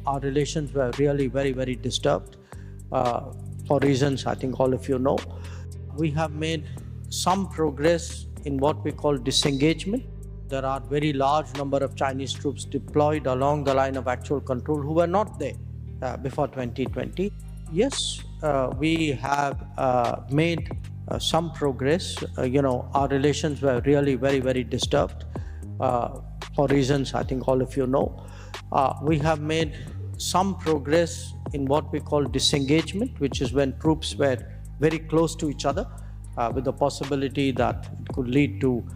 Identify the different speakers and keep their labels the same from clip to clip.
Speaker 1: our relations were really very, very disturbed for reasons I think all of you know. We have made some progress in what we call disengagement. There are very large number of Chinese troops deployed along the line of actual control who were not there before 2020. Yes, we have made some progress. Our relations were really very, very disturbed for reasons I think all of you know. We have made some progress in what we call disengagement, which is when troops were very close to each other with the possibility that it could lead to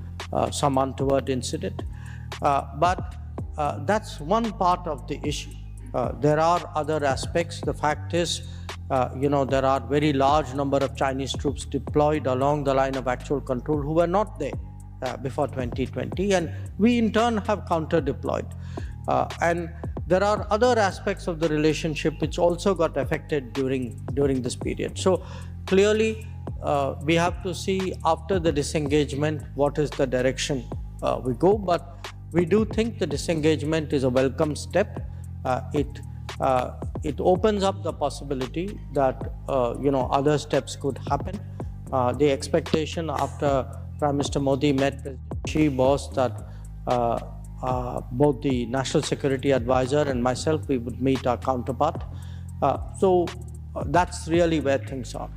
Speaker 1: some untoward incident. But that's one part of the issue. There are other aspects. The fact is, there are very large number of Chinese troops deployed along the line of actual control who were not there before 2020, and we in turn have counter-deployed. And there are other aspects of the relationship which also got affected during this period. So clearly, we have to see after the disengagement what is the direction we go. But we do think the disengagement is a welcome step. It opens up the possibility that other steps could happen. The expectation after Prime Minister Modi met President Xi was that both the National Security Advisor and myself, we would meet our counterpart. So that's really where things are.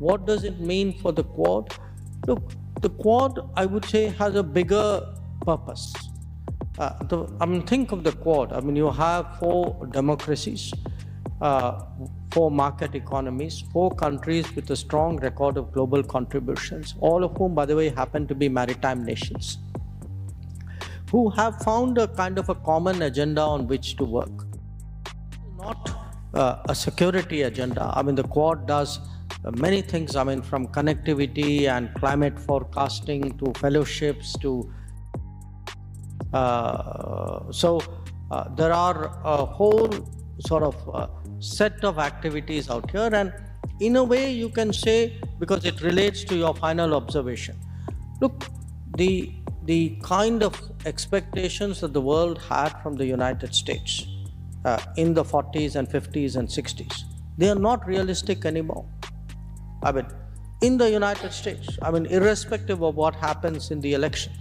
Speaker 1: What does it mean for the Quad? Look, the Quad, I would say, has a bigger purpose. Think of the Quad. You have 4 democracies, 4 market economies, 4 countries with a strong record of global contributions, all of whom, by the way, happen to be maritime nations, who have found a kind of a common agenda on which to work. Not a security agenda. The Quad does many things, from connectivity and climate forecasting to fellowships to there are a whole sort of set of activities out here, and in a way you can say, because it relates to your final observation, look, the kind of expectations that the world had from the United States in the 40s and 50s and 60s, they are not realistic anymore. In the United States, irrespective of what happens in the election,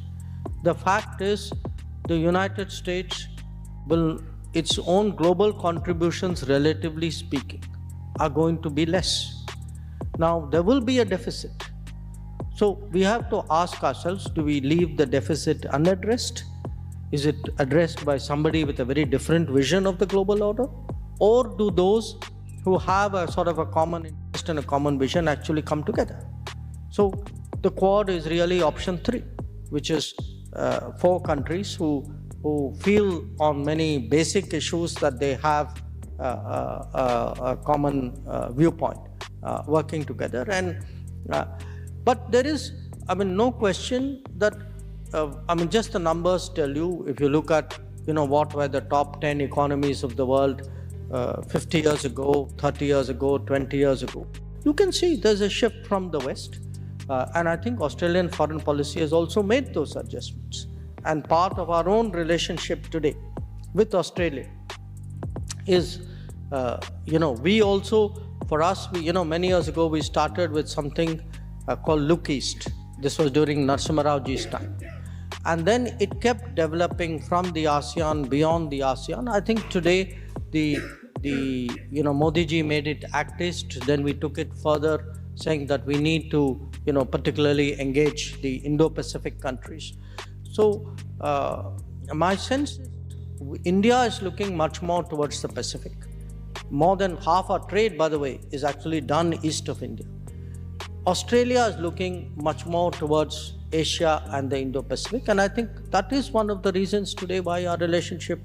Speaker 1: the fact is the United States will, its own global contributions, relatively speaking, are going to be less. Now, there will be a deficit. So we have to ask ourselves, do we leave the deficit unaddressed? Is it addressed by somebody with a very different vision of the global order? Or do those who have a sort of a common interest and a common vision actually come together? So the Quad is really option 3, which is 4 countries who feel on many basic issues that they have a common viewpoint working together. And but there is, no question that, just the numbers tell you, if you look at, what were the top 10 economies of the world 50 years ago, 30 years ago, 20 years ago, you can see there's a shift from the West. And I think Australian foreign policy has also made those adjustments. And part of our own relationship today with Australia is, we also, for us, many years ago, we started with something called Look East. This was during Narasimha Rao ji's time. And then it kept developing from the ASEAN, beyond the ASEAN. I think today, Modi ji made it Act East. Then we took it further, saying that we need to, particularly engage the Indo-Pacific countries. So my sense is India is looking much more towards the Pacific. More than half our trade, by the way, is actually done east of India. Australia is looking much more towards Asia and the Indo-Pacific, and I think that is one of the reasons today why our relationship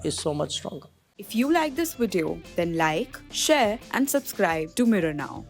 Speaker 1: is so much stronger.
Speaker 2: If you like this video, then like, share and subscribe to Mirror Now.